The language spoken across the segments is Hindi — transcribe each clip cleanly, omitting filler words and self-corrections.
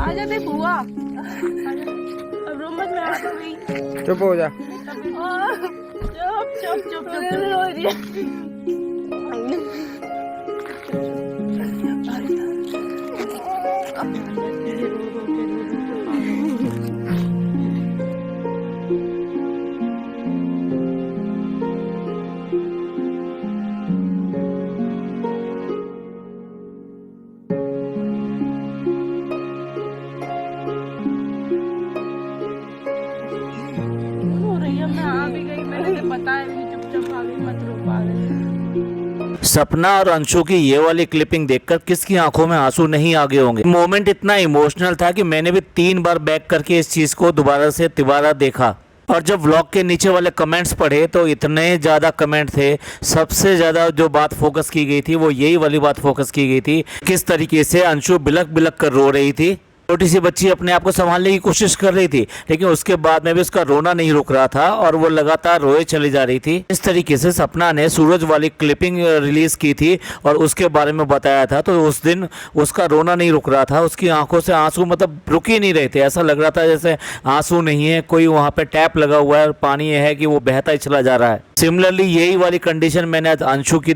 आजा दे बुआ, अब रूम में आ तो गई। चुप हो जा। चुप चुप चुप रो रही है। सपना और अंशु की ये वाली क्लिपिंग देखकर किसकी आंखों में आंसू नहीं आ गए होंगे। मोमेंट इतना इमोशनल था कि मैंने भी 3 बार बैक करके इस चीज को दोबारा से तिबारा देखा। और जब व्लॉग के नीचे वाले कमेंट्स पढ़े तो इतने ज़्यादा कमेंट थे। सबसे ज़्यादा जो बात फोकस की गई थी वो यही वाली बात फोकस की गई थी, किस तरीके से अंशु बिलक बिलक कर रो रही थी। छोटी सी बच्ची अपने आप को संभालने की कोशिश कर रही थी, लेकिन उसके बाद में भी उसका रोना नहीं रुक रहा था और वो लगातार रोए चली जा रही थी। इस तरीके से सपना ने सूरज वाली क्लिपिंग रिलीज की थी और उसके बारे में बताया था। तो उस दिन उसका रोना नहीं रुक रहा था, उसकी आंखों से आंसू मतलब रुक ही नहीं रहे थे। ऐसा लग रहा था जैसे आंसू नहीं है, कोई वहाँ पे टैप लगा हुआ है और पानी है कि वो बहता ही चला जा रहा है। सिमिलरली यही वाली कंडीशन मैंने आज अंशु की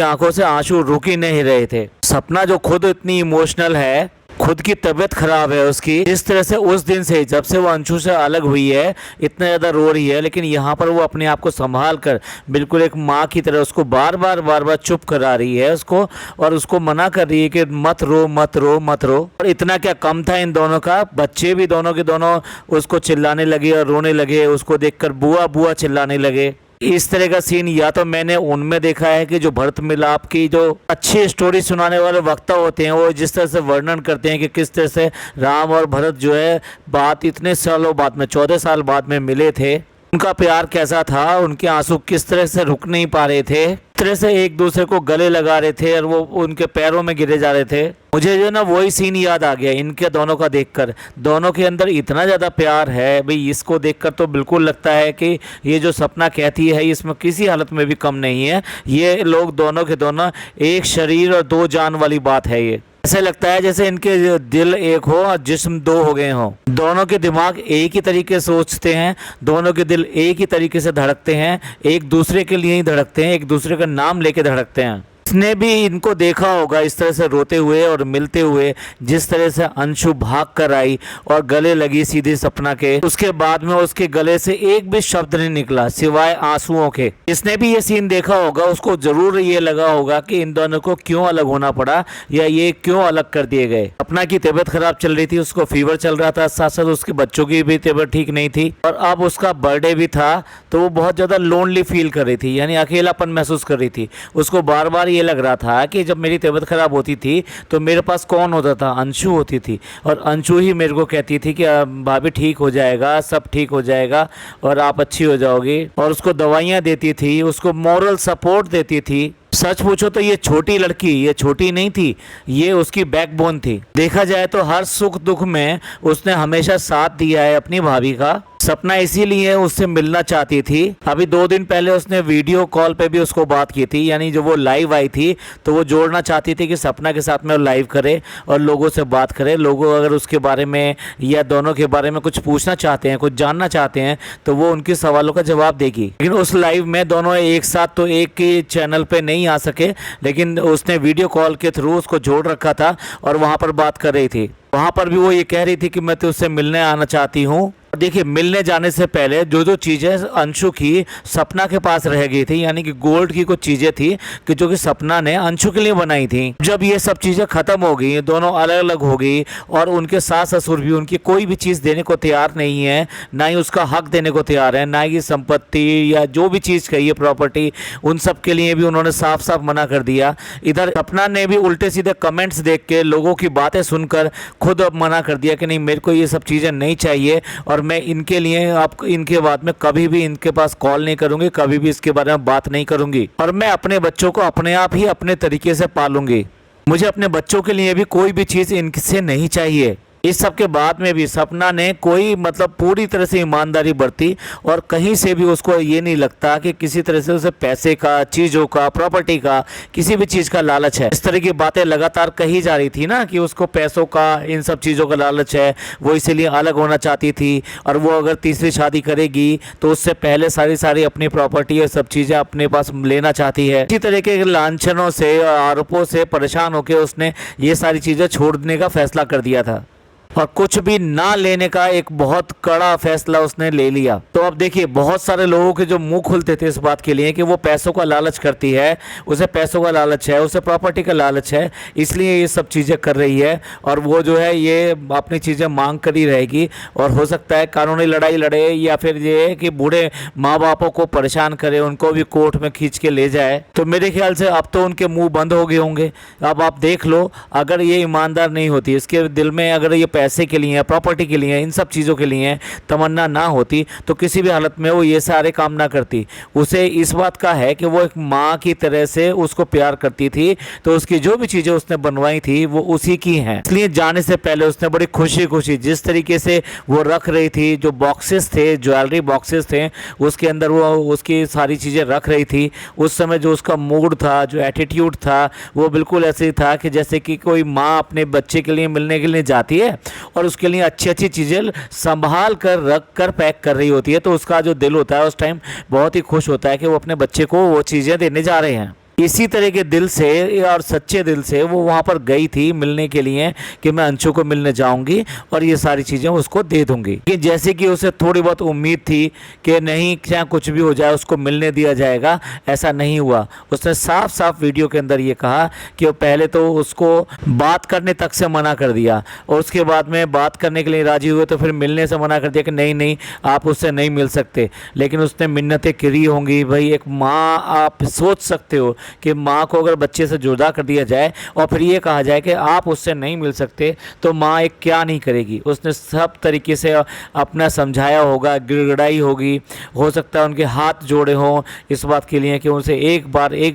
आंखों से आंसू रुक ही नहीं रहे थे। सपना जो खुद इतनी इमोशनल है, खुद की तबीयत खराब है उसकी, इस तरह से उस दिन से जब से वो अंशु से अलग हुई है इतना ज़्यादा रो रही है, लेकिन यहाँ पर वो अपने आप को संभाल कर बिल्कुल एक माँ की तरह उसको बार बार चुप करा रही है उसको, और उसको मना कर रही है कि मत रो मत रो मत रो। और इतना क्या कम था इन दोनों का, बच्चे भी दोनों के दोनों उसको चिल्लाने लगे और रोने लगे, उसको देखकर बुआ बुआ चिल्लाने लगे। इस तरह का सीन या तो मैंने उनमें देखा है कि जो भरत मिलाप की जो अच्छी स्टोरी सुनाने वाले वक्ता होते हैं वो जिस तरह से वर्णन करते हैं कि किस तरह से राम और भरत जो है बात इतने सालों बाद में 14 साल बाद में मिले थे, उनका प्यार कैसा था, उनके आंसू किस तरह से रुक नहीं पा रहे थे, इस तरह से एक दूसरे को गले लगा रहे थे और वो उनके पैरों में गिरे जा रहे थे। मुझे जो ना वही सीन याद आ गया इनके दोनों का देखकर। दोनों के अंदर इतना ज़्यादा प्यार है भाई, इसको देखकर तो बिल्कुल लगता है कि ये जो सपना कहती है इसमें किसी हालत में भी कम नहीं है। ये लोग दोनों के दोनों एक शरीर और 2 जान वाली बात है। ये ऐसे लगता है जैसे इनके दिल एक हो और जिस्म 2 हो गए हों। दोनों के दिमाग एक ही तरीके से सोचते हैं, दोनों के दिल एक ही तरीके से धड़कते हैं, एक दूसरे के लिए ही धड़कते हैं, एक दूसरे का नाम लेके धड़कते हैं। इसने भी इनको देखा होगा इस तरह से रोते हुए और मिलते हुए, जिस तरह से अंशु भाग कर आई और गले लगी सीधे सपना के। उसके बाद में उसके गले से एक भी शब्द नहीं निकला सिवाय आंसुओं के। जिसने भी ये सीन देखा होगा उसको जरूर ये लगा होगा कि इन दोनों को क्यों अलग होना पड़ा या ये क्यों अलग कर दिए गए। सपना की तबीयत खराब चल रही थी, उसको फीवर चल रहा था, साथ साथ उसके बच्चों की भी तबीयत ठीक नहीं थी और अब उसका बर्थडे भी था, तो वो बहुत ज़्यादा लोनली फील कर रही थी, यानी अकेलापन महसूस कर रही थी। उसको बार बार ये लग रहा था कि जब मेरी तबीयत खराब होती थी तो मेरे पास कौन होता था, अंशु होती थी, और अंशु ही मेरे को कहती थी कि भाभी ठीक हो जाएगा, सब ठीक हो जाएगा और आप अच्छी हो जाओगी, और उसको दवाइयाँ देती थी, उसको मॉरल सपोर्ट देती थी। सच पूछो तो ये छोटी लड़की, ये छोटी नहीं थी, ये उसकी बैकबोन थी। देखा जाए तो हर सुख दुख में उसने हमेशा साथ दिया है अपनी भाभी का। सपना इसीलिए उससे मिलना चाहती थी। अभी 2 दिन पहले उसने वीडियो कॉल पे भी उसको बात की थी, यानी जो वो लाइव आई थी तो वो जोड़ना चाहती थी कि सपना के साथ में वो लाइव करे और लोगों से बात करे। लोगों अगर उसके बारे में या दोनों के बारे में कुछ पूछना चाहते हैं, कुछ जानना चाहते हैं, तो वो उनके सवालों का जवाब देगी। लेकिन उस लाइव में दोनों एक साथ तो एक ही चैनल पे नहीं आ सके, लेकिन उसने वीडियो कॉल के थ्रू उसको जोड़ रखा था और वहाँ पर बात कर रही थी। वहाँ पर भी वो ये कह रही थी कि मैं तुझसे मिलने आना चाहती हूँ। देखिए, मिलने जाने से पहले जो जो चीज़ें अंशु की सपना के पास रह गई थी, यानी कि गोल्ड की कुछ चीज़ें थी कि जो कि सपना ने अंशु के लिए बनाई थी, जब ये सब चीज़ें ख़त्म हो गई, दोनों अलग अलग हो गई और उनके सास ससुर भी उनकी कोई भी चीज़ देने को तैयार नहीं है, ना ही उसका हक देने को तैयार है, ना ही संपत्ति या जो भी चीज़ कही है प्रॉपर्टी, उन सब के लिए भी उन्होंने साफ साफ मना कर दिया। इधर सपना ने भी उल्टे सीधे कमेंट्स देख के, लोगों की बातें सुनकर खुद अब मना कर दिया कि नहीं, मेरे को ये सब चीज़ें नहीं चाहिए और मैं इनके लिए आप इनके बाद में कभी भी इनके पास कॉल नहीं करूंगी, कभी भी इसके बारे में बात नहीं करूंगी और मैं अपने बच्चों को अपने आप ही अपने तरीके से पालूंगी। मुझे अपने बच्चों के लिए भी कोई भी चीज़ इनसे नहीं चाहिए। इस सब के बाद में भी सपना ने कोई मतलब पूरी तरह से ईमानदारी बरती और कहीं से भी उसको ये नहीं लगता कि किसी तरह से उसे पैसे का, चीज़ों का, प्रॉपर्टी का, किसी भी चीज़ का लालच है। इस तरह की बातें लगातार कही जा रही थी ना कि उसको पैसों का, इन सब चीज़ों का लालच है, वो इसीलिए अलग होना चाहती थी और वो अगर तीसरी शादी करेगी तो उससे पहले सारी अपनी प्रॉपर्टी और सब चीज़ें अपने पास लेना चाहती है। इसी तरह के लांछनों से और आरोपों से परेशान होकर उसने ये सारी चीज़ें छोड़ने का फैसला कर दिया था और कुछ भी ना लेने का एक बहुत कड़ा फैसला उसने ले लिया। तो अब देखिए, बहुत सारे लोगों के जो मुंह खुलते थे इस बात के लिए कि वो पैसों का लालच करती है, उसे पैसों का लालच है, उसे प्रॉपर्टी का लालच है, इसलिए ये सब चीज़ें कर रही है और वो जो है ये अपनी चीज़ें मांग कर ही रहेगी और हो सकता है कानूनी लड़ाई लड़े या फिर ये कि बूढ़े माँ बापों को परेशान करे, उनको भी कोर्ट में खींच के ले जाए। तो मेरे ख्याल से अब तो उनके मुँह बंद हो गए होंगे। अब आप देख लो, अगर ये ईमानदार नहीं होती, इसके दिल में अगर ये पैसे के लिए, प्रॉपर्टी के लिए, इन सब चीज़ों के लिए तमन्ना ना होती तो किसी भी हालत में वो ये सारे काम ना करती। उसे इस बात का है कि वो एक माँ की तरह से उसको प्यार करती थी, तो उसकी जो भी चीज़ें उसने बनवाई थी वो उसी की हैं। इसलिए जाने से पहले उसने बड़ी खुशी खुशी जिस तरीके से वो रख रही थी, जो बॉक्सेस थे, ज्वेलरी बॉक्सेस थे, उसके अंदर वो उसकी सारी चीज़ें रख रही थी, उस समय जो उसका मूड था, जो एटीट्यूड था, वो बिल्कुल ऐसे ही था कि जैसे कि कोई माँ अपने बच्चे के लिए मिलने के लिए जाती है और उसके लिए अच्छी अच्छी चीज़ें संभाल कर रख कर पैक कर रही होती है, तो उसका जो दिल होता है उस टाइम बहुत ही खुश होता है कि वो अपने बच्चे को वो चीज़ें देने जा रहे हैं। इसी तरह के दिल से और सच्चे दिल से वो वहाँ पर गई थी मिलने के लिए कि मैं अंशु को मिलने जाऊंगी और ये सारी चीज़ें उसको दे दूंगी। कि जैसे कि उसे थोड़ी बहुत उम्मीद थी कि नहीं, चाहे कुछ भी हो जाए उसको मिलने दिया जाएगा, ऐसा नहीं हुआ। उसने साफ साफ वीडियो के अंदर ये कहा कि वो पहले तो उसको बात करने तक से मना कर दिया और उसके बाद में बात करने के लिए राजी हुए तो फिर मिलने से मना कर दिया कि नहीं आप उससे नहीं मिल सकते। लेकिन उसने मिन्नतें करी होंगी। भाई, एक माँ, आप सोच सकते हो कि माँ को अगर बच्चे से जुदा कर दिया जाए और फिर ये कहा जाए कि आप उससे नहीं मिल सकते, तो माँ एक क्या नहीं करेगी। उसने सब तरीके से अपना समझाया होगा, गिड़गिड़ाई होगी, हो सकता है उनके हाथ जोड़े हों इस बात के लिए कि उनसे एक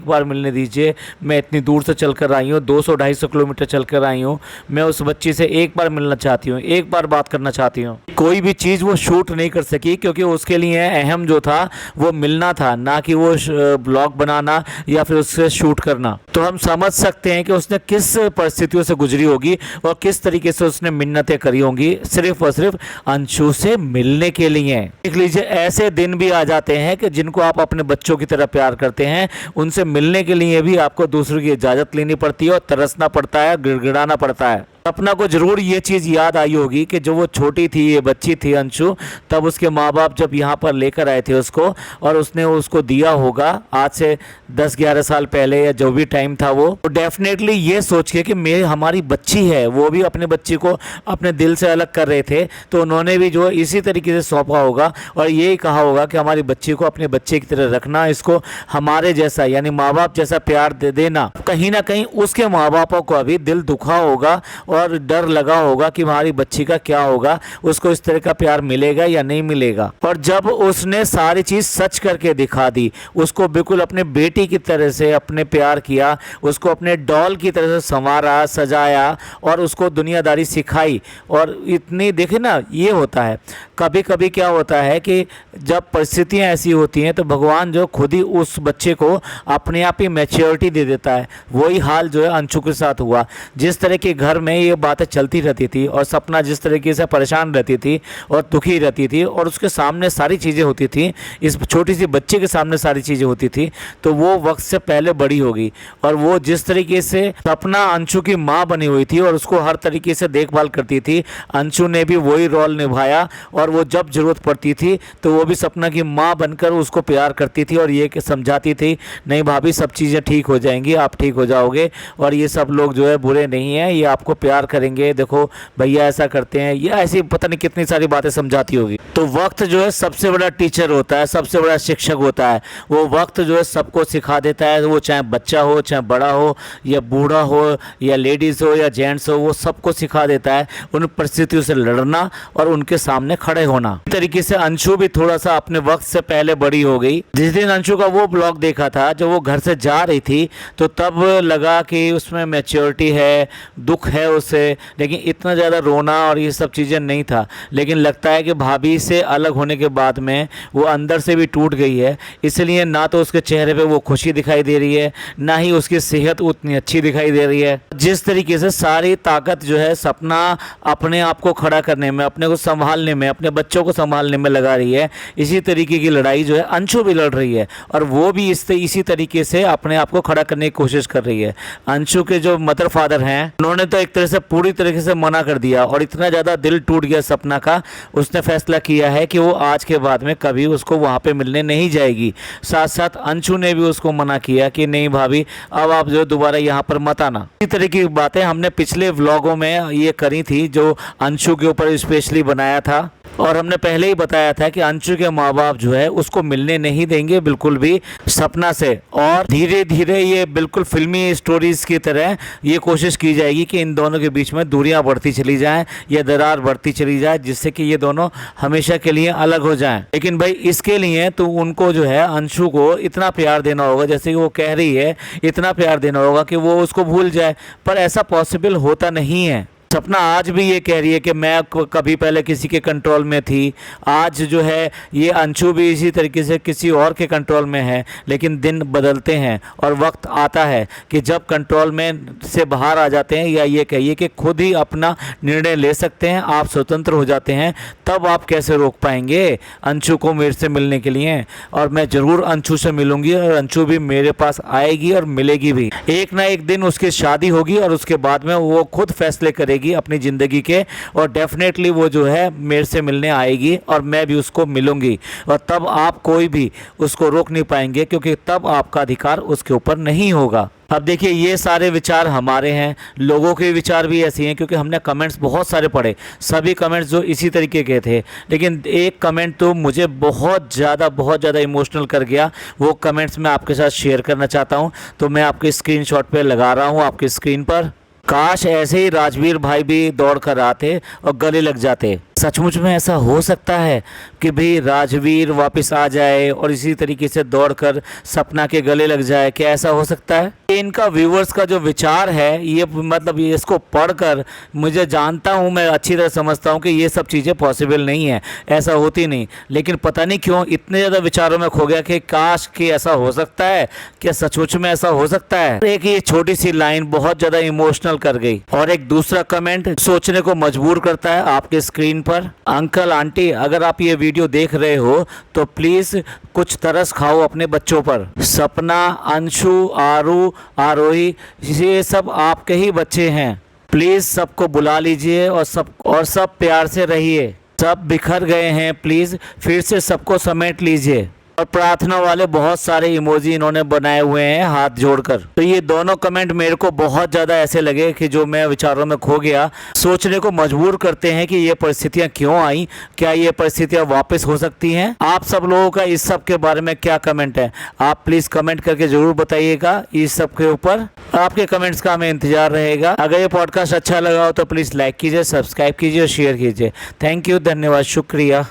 बार मिलने दीजिए, मैं इतनी दूर से चल कर आई हूँ, 200-250 किलोमीटर चल कर आई हूँ, मैं उस बच्ची से एक बार मिलना चाहती हूँ, एक बार बात करना चाहती हूँ। कोई भी चीज़ वो शूट नहीं कर सकी क्योंकि उसके लिए अहम जो था वो मिलना था, ना कि वो ब्लॉग बनाना या फिर उससे शूट करना। तो हम समझ सकते हैं कि उसने किस परिस्थितियों से गुजरी होगी और किस तरीके से उसने मिन्नतें करी होंगी सिर्फ और सिर्फ अंशु से मिलने के लिए। देख लीजिए, ऐसे दिन भी आ जाते हैं कि जिनको आप अपने बच्चों की तरह प्यार करते हैं, उनसे मिलने के लिए भी आपको दूसरों की इजाज़त लेनी पड़ती है और तरसना पड़ता है, गिड़गिड़ाना पड़ता है। सपना को जरूर ये चीज़ याद आई होगी कि जो वो छोटी थी, ये बच्ची थी अंशु, तब उसके माँ बाप जब यहाँ पर लेकर आए थे उसको और उसने उसको दिया होगा आज से 10-11 साल पहले या जो भी टाइम था वो, तो डेफिनेटली ये सोच के कि हमारी बच्ची है, वो भी अपने बच्ची को अपने दिल से अलग कर रहे थे, तो उन्होंने भी जो इसी तरीके से सौंपा होगा और यही कहा होगा कि हमारी बच्ची को अपने बच्चे की तरह रखना, इसको हमारे जैसा यानी माँ बाप जैसा प्यार दे देना। कहीं ना कहीं उसके माँ बापों को अभी दिल दुखा होगा और डर लगा होगा कि हमारी बच्ची का क्या होगा, उसको इस तरह का प्यार मिलेगा या नहीं मिलेगा। और जब उसने सारी चीज़ सच करके दिखा दी, उसको बिल्कुल अपने बेटी की तरह से अपने प्यार किया, उसको अपने डॉल की तरह से संवारा, सजाया और उसको दुनियादारी सिखाई। और इतनी देखे ना, ये होता है कभी कभी क्या होता है कि जब परिस्थितियाँ ऐसी होती हैं तो भगवान जो खुद ही उस बच्चे को अपने आप ही मैच्योरिटी दे देता है। वही हाल जो है अंशु के साथ हुआ। जिस तरह के घर में ये बातें चलती रहती थी और सपना जिस तरीके से परेशान रहती थी और दुखी रहती थी और उसके सामने सारी चीज़ें होती थी, इस छोटी सी बच्चे के सामने सारी चीज़ें होती थी, तो वो वक्त से पहले बड़ी होगी। और वो जिस तरीके से सपना अंशु की माँ बनी हुई थी और उसको हर तरीके से देखभाल करती थी, अंशु ने भी वही रोल निभाया और वो जब ज़रूरत पड़ती थी तो वो भी सपना की माँ बनकर उसको प्यार करती थी और ये कि समझाती थी, नहीं भाभी सब चीज़ें ठीक हो जाएंगी, आप ठीक हो जाओगे और ये सब लोग जो है बुरे नहीं हैं, ये आपको प्यार करेंगे, देखो भैया ऐसा करते हैं, ये ऐसी पता नहीं कितनी सारी बातें समझाती होगी। तो वक्त जो है सबसे बड़ा टीचर होता है, सबसे बड़ा शिक्षक होता है। वो वक्त जो है सबको सिखा देता है, वो चाहे बच्चा हो, चाहे बड़ा हो, या बूढ़ा हो, या लेडीज़ हो, या जेंट्स हो, वो सबको सिखा देता है उन परिस्थितियों से लड़ना और उनके सामने खड़े होना। इस तरीके से अंशु भी थोड़ा सा अपने वक्त से पहले बड़ी हो गई। जिस दिन अंशु का वो ब्लॉग देखा था जब वो घर से जा रही थी, तो तब लगा कि उसमें मैच्योरिटी है, दुख है उसे, लेकिन इतना ज़्यादा रोना और ये सब चीज़ें नहीं था। लेकिन लगता है कि भाभी से अलग होने के बाद में वो अंदर से भी टूट गई है, इसलिए ना तो उसके चेहरे पे वो खुशी दिखाई दे रही है, ना ही उसकी सेहत उतनी अच्छी दिखाई दे रही है। जिस तरीके से सारी ताकत जो है सपना अपने आप को खड़ा करने में, अपने को संभालने में, अपने बच्चों को संभालने में लगा रही है, इसी तरीके की लड़ाई जो है अंशु भी लड़ रही है, और वो भी इसी तरीके से अपने आप को खड़ा करने की कोशिश कर रही है। अंशु के जो मदर फादर हैं, उन्होंने तो एक तरह से पूरी तरीके से मना कर दिया, और इतना ज़्यादा दिल टूट गया सपना का, उसने फैसला किया है कि वो आज के बाद में कभी उसको वहाँ पे मिलने नहीं जाएगी। साथ साथ अंशु ने भी उसको मना किया कि नहीं भाभी, अब आप जो दोबारा यहाँ पर मत आना। इसी तरह की बातें हमने पिछले व्लॉगों में ये करी थी, जो अंशु के ऊपर स्पेशली बनाया था, और हमने पहले ही बताया था कि अंशु के माँ बाप जो है उसको मिलने नहीं देंगे बिल्कुल भी सपना से, और धीरे धीरे ये बिल्कुल फिल्मी स्टोरीज की तरह ये कोशिश की जाएगी कि इन दोनों के बीच में दूरियां बढ़ती चली जाएं या दरार बढ़ती चली जाए, जिससे कि ये दोनों हमेशा के लिए अलग हो जाएं। लेकिन भाई इसके लिए तो उनको जो है अंशु को इतना प्यार देना होगा, जैसे कि वो कह रही है, इतना प्यार देना होगा कि वो उसको भूल जाए, पर ऐसा पॉसिबल होता नहीं है। सपना आज भी ये कह रही है कि मैं कभी पहले किसी के कंट्रोल में थी, आज जो है ये अंशु भी इसी तरीके से किसी और के कंट्रोल में है। लेकिन दिन बदलते हैं और वक्त आता है कि जब कंट्रोल में से बाहर आ जाते हैं, या ये कहिए कि खुद ही अपना निर्णय ले सकते हैं, आप स्वतंत्र हो जाते हैं, तब आप कैसे रोक पाएंगे अंशु को मेरे से मिलने के लिए। और मैं ज़रूर अंशु से मिलूंगी, और अंशु भी मेरे पास आएगी और मिलेगी भी। एक ना एक दिन उसकी शादी होगी, और उसके बाद में वो खुद फैसले करेगी अपनी ज़िंदगी के, और डेफिनेटली वो जो है मेरे से मिलने आएगी, और मैं भी उसको मिलूंगी, और तब आप कोई भी उसको रोक नहीं पाएंगे, क्योंकि तब आपका अधिकार उसके ऊपर नहीं होगा। अब देखिए, ये सारे विचार हमारे हैं, लोगों के विचार भी ऐसे हैं, क्योंकि हमने कमेंट्स बहुत सारे पढ़े, सभी कमेंट्स जो इसी तरीके के थे। लेकिन एक कमेंट तो मुझे बहुत ज़्यादा इमोशनल कर गया, वो कमेंट्स मैं आपके साथ शेयर करना चाहता हूँ। तो मैं आपके स्क्रीनशॉट पे लगा रहा हूँ आपकी स्क्रीन पर। काश ऐसे ही राजवीर भाई भी दौड़ कर आते और गले लग जाते। सचमुच में ऐसा हो सकता है कि भाई राजवीर वापस आ जाए और इसी तरीके से दौड़कर सपना के गले लग जाए? क्या ऐसा हो सकता है? इनका व्यूवर्स का जो विचार है, ये मतलब ये इसको पढ़कर मुझे जानता हूँ, मैं अच्छी तरह समझता हूँ कि ये सब चीज़ें पॉसिबल नहीं है, ऐसा होती नहीं। लेकिन पता नहीं क्यों इतने ज़्यादा विचारों में खो गया कि काश कि ऐसा हो सकता है, क्या सचमुच में ऐसा हो सकता है? एक ये छोटी सी लाइन बहुत ज़्यादा इमोशनल कर गई। और एक दूसरा कमेंट सोचने को मजबूर करता है आपके स्क्रीन पर। अंकल आंटी, अगर आप ये वीडियो देख रहे हो तो प्लीज़ कुछ तरस खाओ अपने बच्चों पर। सपना, अंशु, आरू, आरोही, ये सब आपके ही बच्चे हैं। प्लीज़ सबको बुला लीजिए और सब प्यार से रहिए। सब बिखर गए हैं, प्लीज़ फिर से सबको समेट लीजिए। और प्रार्थना वाले बहुत सारे इमोजी इन्होंने बनाए हुए हैं हाथ जोड़कर। तो ये दोनों कमेंट मेरे को बहुत ज़्यादा ऐसे लगे कि जो मैं विचारों में खो गया, सोचने को मजबूर करते हैं कि ये परिस्थितियाँ क्यों आई, क्या ये परिस्थितियाँ वापस हो सकती हैं? आप सब लोगों का इस सब के बारे में क्या कमेंट है? आप प्लीज़ कमेंट करके ज़रूर बताइएगा इस सब के ऊपर। आपके कमेंट्स का हमें इंतजार रहेगा। अगर ये पॉडकास्ट अच्छा लगा हो तो प्लीज़ लाइक कीजिए, सब्सक्राइब कीजिए और शेयर कीजिए। थैंक यू, धन्यवाद, शुक्रिया।